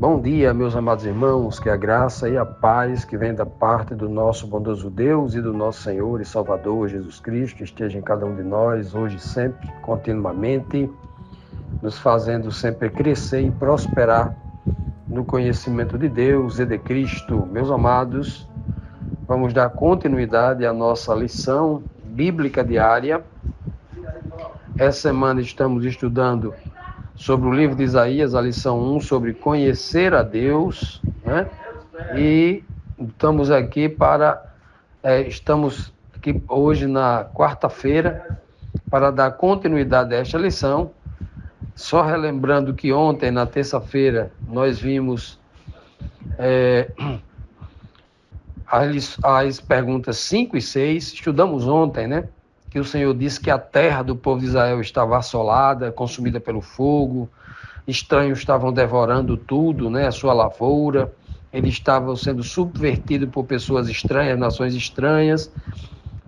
Bom dia, meus amados irmãos, que a graça e a paz que vem da parte do nosso bondoso Deus e do nosso Senhor e Salvador Jesus Cristo esteja em cada um de nós, hoje e sempre, continuamente, nos fazendo sempre crescer e prosperar no conhecimento de Deus e de Cristo. Meus amados, vamos dar continuidade à nossa lição bíblica diária. Essa semana estamos estudando sobre o livro de Isaías, a lição 1, sobre conhecer a Deus, né? E estamos aqui hoje na quarta-feira para dar continuidade a esta lição. Só relembrando que ontem, na terça-feira, nós vimos as perguntas 5 e 6, estudamos ontem, né? Que o Senhor disse que a terra do povo de Israel estava assolada, consumida pelo fogo, estranhos estavam devorando tudo, né? A sua lavoura, eles estavam sendo subvertidos por pessoas estranhas, nações estranhas,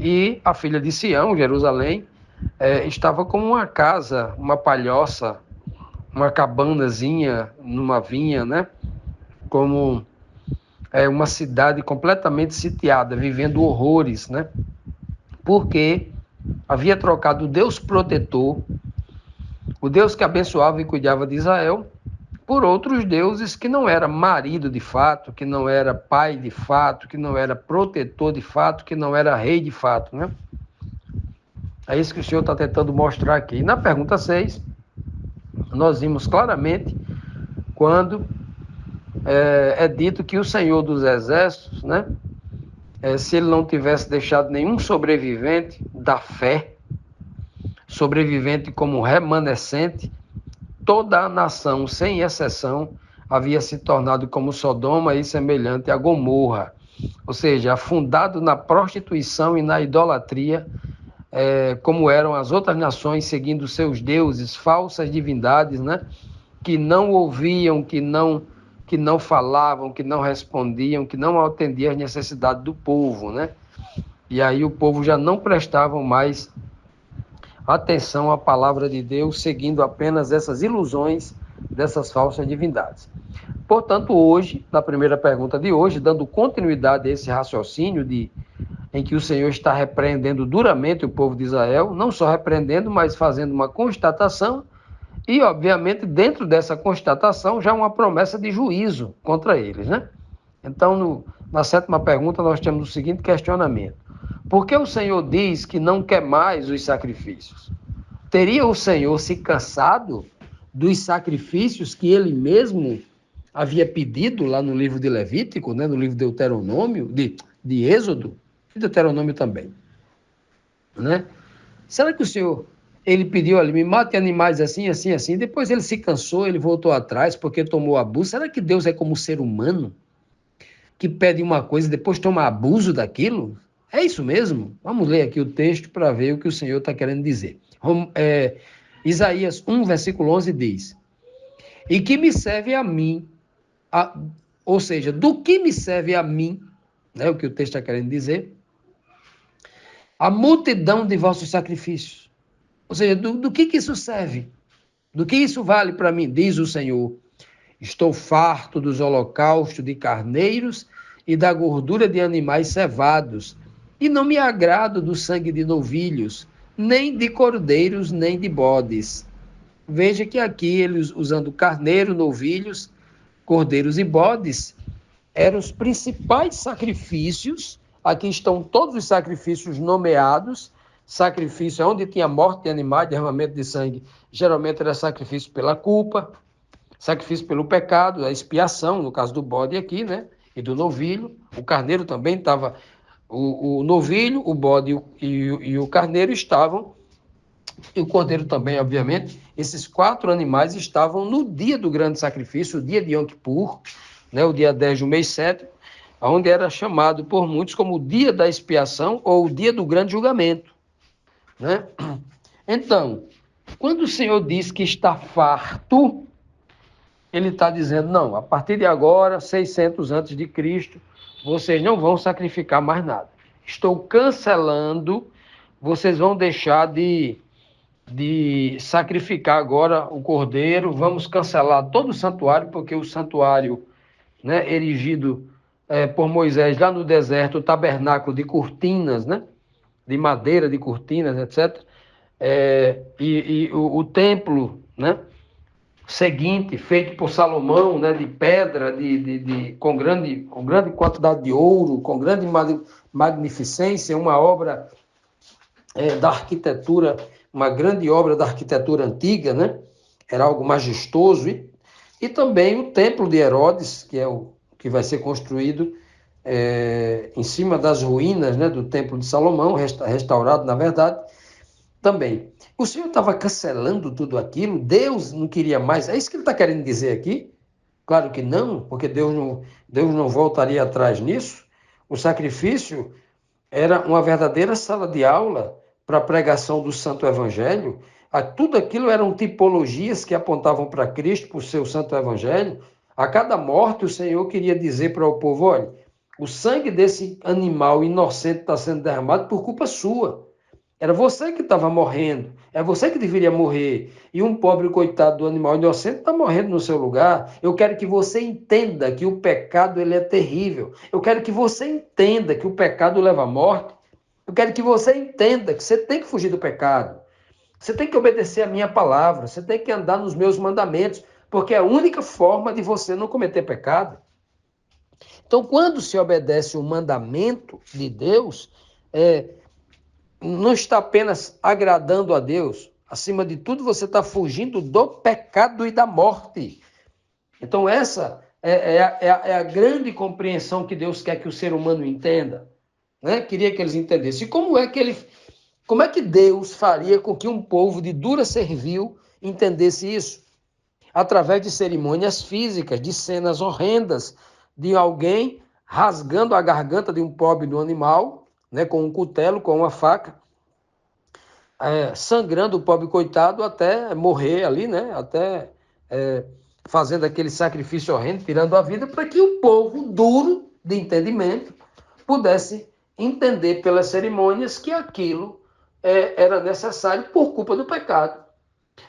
e a filha de Sião, Jerusalém, estava como uma casa, uma palhoça, uma cabanazinha numa vinha, né? Como uma cidade completamente sitiada, vivendo horrores, né? Porque havia trocado o Deus protetor, o Deus que abençoava e cuidava de Israel, por outros deuses que não era marido de fato, que não era pai de fato, que não era protetor de fato, que não era rei de fato, né? É isso que o Senhor está tentando mostrar aqui. E na pergunta 6, nós vimos claramente quando é dito que o Senhor dos Exércitos, né? Se ele não tivesse deixado nenhum sobrevivente da fé, sobrevivente como remanescente, toda a nação, sem exceção, havia se tornado como Sodoma e semelhante a Gomorra, ou seja, afundado na prostituição e na idolatria, como eram as outras nações, seguindo seus deuses, falsas divindades, né? Que não ouviam, que não falavam, que não respondiam, que não atendiam às necessidades do povo, né? E aí o povo já não prestava mais atenção à palavra de Deus, seguindo apenas essas ilusões dessas falsas divindades. Portanto, hoje, na primeira pergunta de hoje, dando continuidade a esse raciocínio em que o Senhor está repreendendo duramente o povo de Israel, não só repreendendo, mas fazendo uma constatação e, obviamente, dentro dessa constatação, já uma promessa de juízo contra eles, né? Então, na sétima pergunta, nós temos o seguinte questionamento: por que o Senhor diz que não quer mais os sacrifícios? Teria o Senhor se cansado dos sacrifícios que ele mesmo havia pedido lá no livro de Levítico, né? No livro de Deuteronômio, de Êxodo, e Deuteronômio também, né? Será que o Senhor, ele pediu ali, me mate animais assim, assim, assim, depois ele se cansou, ele voltou atrás porque tomou abuso? Será que Deus é como ser humano, que pede uma coisa e depois toma abuso daquilo? É isso mesmo? Vamos ler aqui o texto para ver o que o Senhor está querendo dizer. Isaías 1, versículo 11 diz: e que me serve a mim, ou seja, do que me serve a mim, né, o que o texto está querendo dizer, a multidão de vossos sacrifícios. Ou seja, do que isso serve? Do que isso vale para mim? Diz o Senhor: estou farto dos holocaustos de carneiros e da gordura de animais cevados, e não me agrado do sangue de novilhos, nem de cordeiros, nem de bodes. Veja que aqui eles usando carneiro, novilhos, cordeiros e bodes, eram os principais sacrifícios. Aqui estão todos os sacrifícios nomeados. Sacrifício onde tinha morte de animais, derramamento de sangue, geralmente era sacrifício pela culpa, sacrifício pelo pecado, a expiação, no caso do bode aqui, né? E do novilho. O carneiro também estava, o novilho, o bode e o carneiro estavam, e o cordeiro também, obviamente. Esses 4 animais estavam no dia do grande sacrifício, o dia de Yom Kippur, né? O dia 10 do mês 7, onde era chamado por muitos como o dia da expiação ou o dia do grande julgamento, né? Então, quando o Senhor diz que está farto, ele está dizendo, não, a partir de agora, 600 antes de Cristo, vocês não vão sacrificar mais nada. Estou cancelando, vocês vão deixar de de sacrificar agora o cordeiro, vamos cancelar todo o santuário, porque o santuário, né, erigido por Moisés lá no deserto, o tabernáculo de cortinas, né, de madeira, de cortinas, etc. O templo, né, seguinte, feito por Salomão, né, de pedra, com grande quantidade de ouro, com grande magnificência, uma obra da arquitetura, uma grande obra da arquitetura antiga, né? Era algo majestoso. E também o templo de Herodes, que é o que vai ser construído em cima das ruínas, né, do templo de Salomão, restaurado, na verdade, também. O Senhor estava cancelando tudo aquilo, Deus não queria mais. É isso que ele está querendo dizer aqui? Claro que não, porque Deus não voltaria atrás nisso. O sacrifício era uma verdadeira sala de aula para a pregação do Santo Evangelho. Tudo aquilo eram tipologias que apontavam para Cristo, para o seu Santo Evangelho. A cada morte, o Senhor queria dizer para o povo: olha, o sangue desse animal inocente está sendo derramado por culpa sua. Era você que estava morrendo, é você que deveria morrer. E um pobre coitado do animal inocente está morrendo no seu lugar. Eu quero que você entenda que o pecado ele é terrível. Eu quero que você entenda que o pecado leva à morte. Eu quero que você entenda que você tem que fugir do pecado. Você tem que obedecer a minha palavra. Você tem que andar nos meus mandamentos, porque é a única forma de você não cometer pecado. Então, quando se obedece o mandamento de Deus, não está apenas agradando a Deus, acima de tudo você está fugindo do pecado e da morte. Então essa é a grande compreensão que Deus quer que o ser humano entenda, né? Queria que eles entendessem. E como é que Deus faria com que um povo de dura servil entendesse isso? Através de cerimônias físicas, de cenas horrendas, de alguém rasgando a garganta de um pobre do animal, né, com um cutelo, com uma faca, sangrando o pobre coitado até morrer ali, né, até fazendo aquele sacrifício horrendo, tirando a vida, para que o povo duro de entendimento pudesse entender pelas cerimônias que aquilo era necessário por culpa do pecado.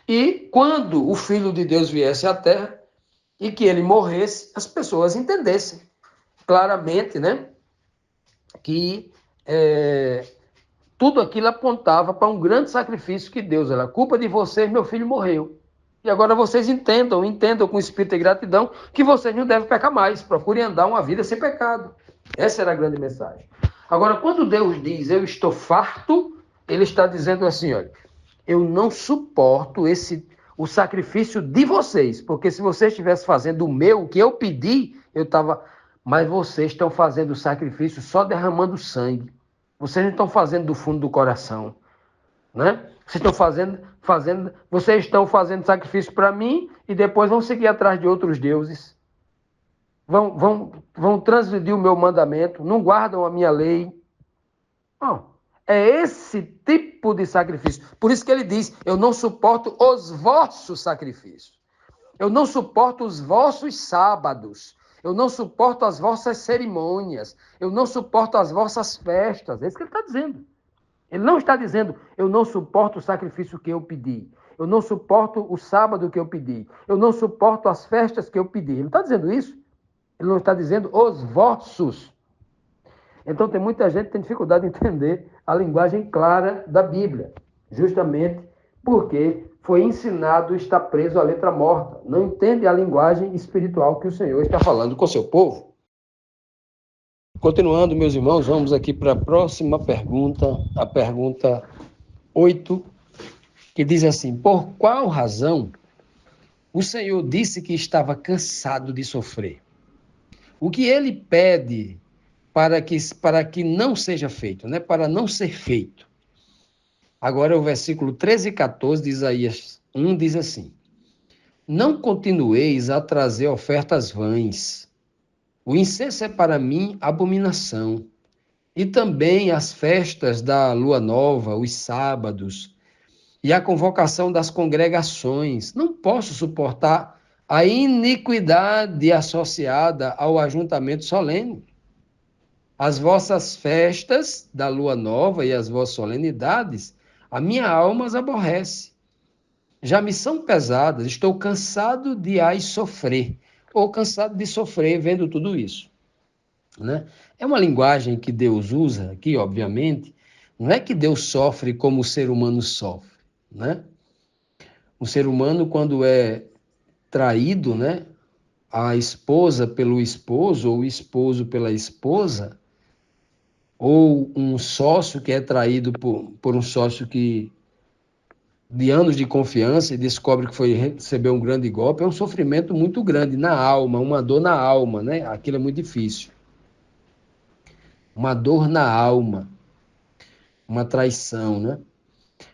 E quando o Filho de Deus viesse à Terra e que ele morresse, as pessoas entendessem claramente, né, que tudo aquilo apontava para um grande sacrifício que Deus era. Culpa de vocês, meu filho morreu. E agora vocês entendam com espírito de gratidão que vocês não devem pecar mais. Procurem andar uma vida sem pecado. Essa era a grande mensagem. Agora, quando Deus diz, eu estou farto, ele está dizendo assim, olha, eu não suporto o sacrifício de vocês, porque se vocês estivessem fazendo o meu, o que eu pedi, eu estava... Mas vocês estão fazendo o sacrifício só derramando sangue. Vocês não estão fazendo do fundo do coração, né? Vocês estão fazendo sacrifício para mim e depois vão seguir atrás de outros deuses. Vão transgredir o meu mandamento, não guardam a minha lei. Não. É esse tipo de sacrifício. Por isso que ele diz, eu não suporto os vossos sacrifícios. Eu não suporto os vossos sábados. Eu não suporto as vossas cerimônias. Eu não suporto as vossas festas. É isso que ele está dizendo. Ele não está dizendo, eu não suporto o sacrifício que eu pedi. Eu não suporto o sábado que eu pedi. Eu não suporto as festas que eu pedi. Ele não está dizendo isso. Ele não está dizendo os vossos. Então tem muita gente que tem dificuldade de entender a linguagem clara da Bíblia. Justamente porque foi ensinado estar preso à letra morta. Não entende a linguagem espiritual que o Senhor está falando com o seu povo. Continuando, meus irmãos, vamos aqui para a próxima pergunta, a pergunta 8, que diz assim, por qual razão o Senhor disse que estava cansado de sofrer? O que ele pede para que não seja feito, né? Para não ser feito? Agora o versículo 13 e 14 de Isaías 1 diz assim, não continueis a trazer ofertas vãs. O incenso é para mim abominação. E também as festas da lua nova, os sábados, e a convocação das congregações. Não posso suportar a iniquidade associada ao ajuntamento solene. As vossas festas da lua nova e as vossas solenidades A minha alma as aborrece. Já me são pesadas, estou cansado de as sofrer, ou cansado de sofrer vendo tudo isso, né? É uma linguagem que Deus usa aqui, obviamente, não é que Deus sofre como o ser humano sofre, né? O ser humano, quando é traído, né, a esposa pelo esposo, ou o esposo pela esposa, ou um sócio que é traído por um sócio que de anos de confiança e descobre que foi receber um grande golpe, é um sofrimento muito grande na alma, uma dor na alma, né? Aquilo é muito difícil. Uma dor na alma, uma traição, né?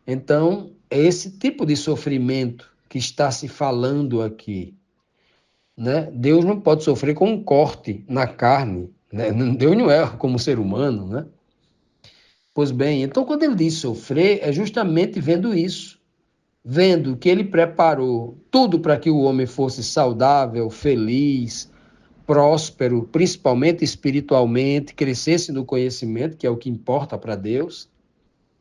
Então, é esse tipo de sofrimento que está se falando aqui, né? Deus não pode sofrer com um corte na carne, né? Deus não é como ser humano, né? Pois bem, então quando ele diz sofrer, é justamente vendo isso, vendo que ele preparou tudo para que o homem fosse saudável, feliz, próspero, principalmente espiritualmente, crescesse no conhecimento, que é o que importa para Deus,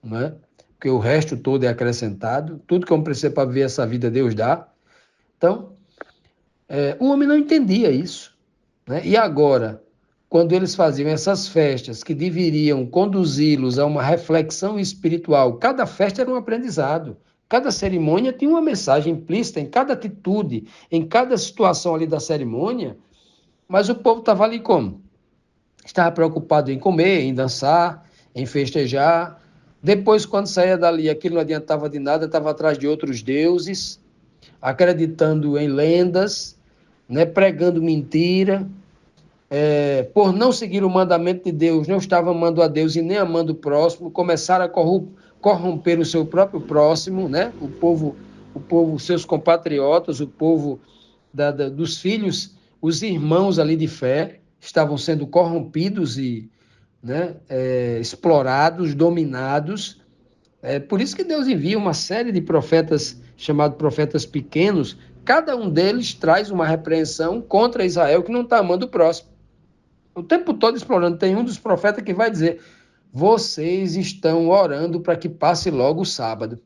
né? Porque o resto todo é acrescentado, tudo que eu preciso para ver essa vida, Deus dá. Então, o homem não entendia isso, né? E agora, quando eles faziam essas festas que deveriam conduzi-los a uma reflexão espiritual, cada festa era um aprendizado, cada cerimônia tinha uma mensagem implícita em cada atitude, em cada situação ali da cerimônia, mas o povo estava ali como? Estava preocupado em comer, em dançar, em festejar. Depois, quando saía dali, aquilo não adiantava de nada, estava atrás de outros deuses, acreditando em lendas, né, pregando mentira, por não seguir o mandamento de Deus, não estava amando a Deus e nem amando o próximo, começaram a corromper o seu próprio próximo, né? O povo, seus compatriotas, o povo dos filhos, os irmãos ali de fé, estavam sendo corrompidos e, né, explorados, dominados. Por isso que Deus envia uma série de profetas, chamados profetas pequenos, cada um deles traz uma repreensão contra Israel que não está amando o próximo. O tempo todo explorando. Tem um dos profetas que vai dizer: vocês estão orando para que passe logo o sábado,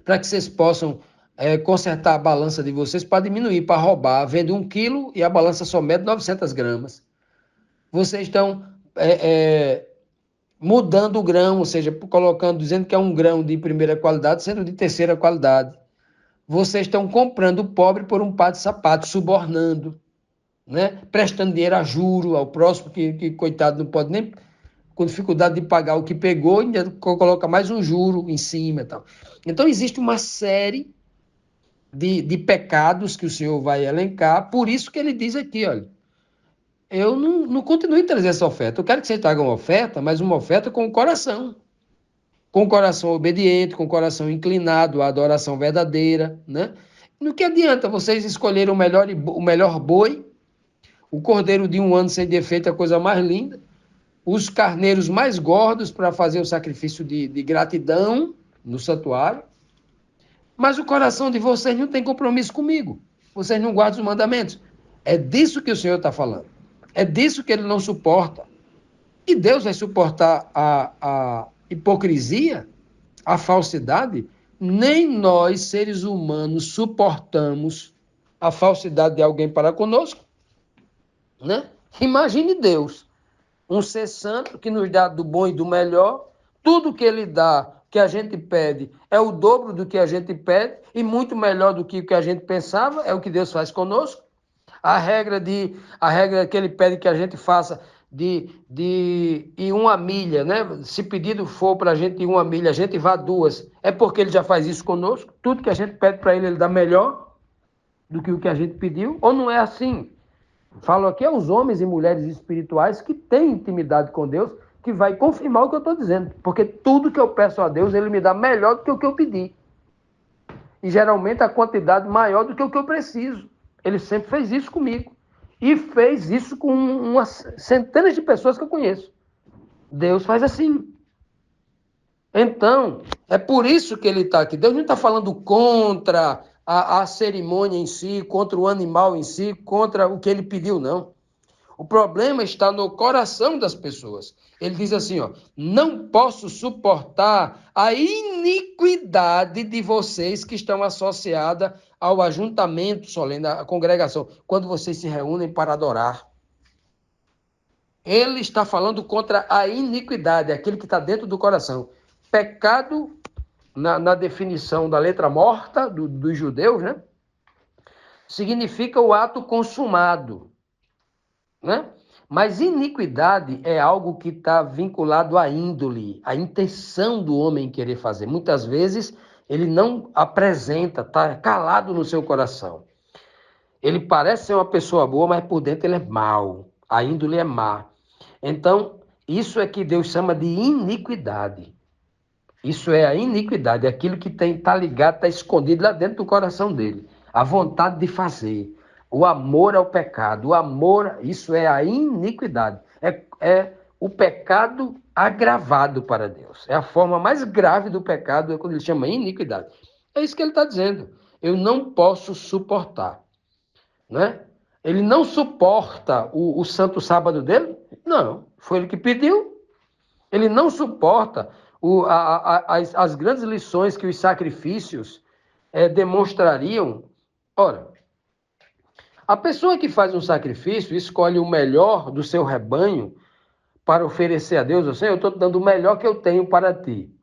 para que vocês possam consertar a balança de vocês para diminuir, para roubar. Vende 1 quilo e a balança só mede 900 gramas. Vocês estão mudando o grão, ou seja, colocando, dizendo que é um grão de primeira qualidade, sendo de terceira qualidade. Vocês estão comprando o pobre por um par de sapatos, subornando, né? Prestando dinheiro a juro ao próximo, que coitado não pode nem, com dificuldade de pagar o que pegou, ainda coloca mais um juro em cima e tal. Então existe uma série de pecados que o Senhor vai elencar, por isso que ele diz aqui, olha, eu não continuo a trazer essa oferta, eu quero que você traga uma oferta, mas uma oferta com o coração obediente, com o coração inclinado à adoração verdadeira, né? No que adianta vocês escolherem o melhor boi, o cordeiro de 1 ano sem defeito, é a coisa mais linda, os carneiros mais gordos para fazer o sacrifício de gratidão no santuário, mas o coração de vocês não tem compromisso comigo, vocês não guardam os mandamentos. É disso que o Senhor está falando, é disso que ele não suporta. E Deus vai suportar a hipocrisia, a falsidade? Nem nós, seres humanos, suportamos a falsidade de alguém para conosco, né? Imagine Deus, um ser santo que nos dá do bom e do melhor, tudo que ele dá, que a gente pede, é o dobro do que a gente pede e muito melhor do que o que a gente pensava, é o que Deus faz conosco. A regra que ele pede que a gente faça de ir 1 milha, né? Se pedido for para a gente ir 1 milha, a gente vá 2, é porque ele já faz isso conosco. Tudo que a gente pede para ele, ele dá melhor do que o que a gente pediu, ou não é assim? Falo aqui aos homens e mulheres espirituais que têm intimidade com Deus, que vai confirmar o que eu estou dizendo, porque tudo que eu peço a Deus, ele me dá melhor do que o que eu pedi. E geralmente a quantidade maior do que o que eu preciso. Ele sempre fez isso comigo. E fez isso com centenas de pessoas que eu conheço. Deus faz assim. Então, é por isso que ele está aqui. Deus não está falando contra a cerimônia em si, contra o animal em si, contra o que ele pediu, não. O problema está no coração das pessoas. Ele diz assim, ó, não posso suportar a iniquidade de vocês que estão associadas ao ajuntamento solene, à congregação, quando vocês se reúnem para adorar. Ele está falando contra a iniquidade, aquele que está dentro do coração. Pecado, na definição da letra morta dos judeus, né? Significa o ato consumado, né? Mas iniquidade é algo que está vinculado à índole, à intenção do homem querer fazer. Muitas vezes ele não apresenta, está calado no seu coração. Ele parece ser uma pessoa boa, mas por dentro ele é mau. A índole é má. Então, isso é que Deus chama de iniquidade. Isso é a iniquidade, aquilo que está ligado, está escondido lá dentro do coração dele. A vontade de fazer, o amor ao pecado, o amor, isso é a iniquidade. É o pecado agravado para Deus. É a forma mais grave do pecado, é quando ele chama iniquidade. É isso que ele está dizendo. Eu não posso suportar. Né? Ele não suporta o santo sábado dele? Não, foi ele que pediu. Ele não suporta as grandes lições que os sacrifícios demonstrariam. Ora, a pessoa que faz um sacrifício escolhe o melhor do seu rebanho para oferecer a Deus. Assim, eu estou dando o melhor que eu tenho para ti.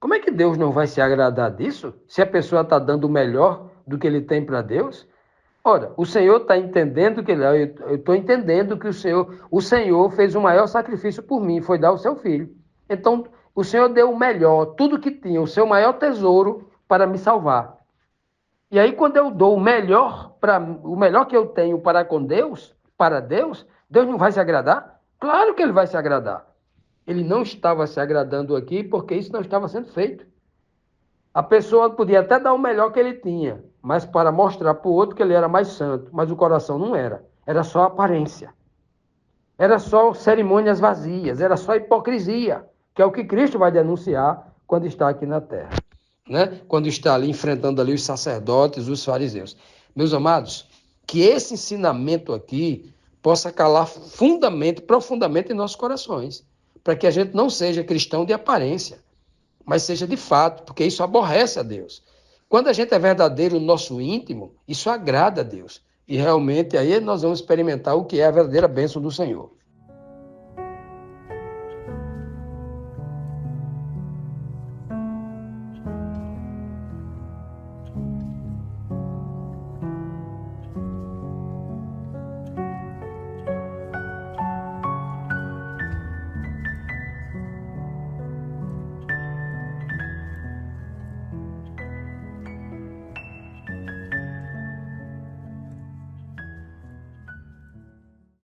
Como é que Deus não vai se agradar disso? Se a pessoa está dando o melhor do que ele tem para Deus? Ora, o Senhor está entendendo que eu estou entendendo que o Senhor fez o maior sacrifício por mim, foi dar o seu filho. Então, o Senhor deu o melhor, tudo que tinha, o seu maior tesouro para me salvar. E aí, quando eu dou o melhor que eu tenho para com Deus, Deus não vai se agradar? Claro que ele vai se agradar. Ele não estava se agradando aqui porque isso não estava sendo feito. A pessoa podia até dar o melhor que ele tinha, mas para mostrar para o outro que ele era mais santo, mas o coração não era. Era só aparência. Era só cerimônias vazias, era só hipocrisia, que é o que Cristo vai denunciar quando está aqui na terra. Né? Quando está ali enfrentando ali os sacerdotes, os fariseus. Meus amados, que esse ensinamento aqui possa calar profundamente em nossos corações, para que a gente não seja cristão de aparência, mas seja de fato, porque isso aborrece a Deus. Quando a gente é verdadeiro no nosso íntimo, isso agrada a Deus. E realmente aí nós vamos experimentar o que é a verdadeira bênção do Senhor.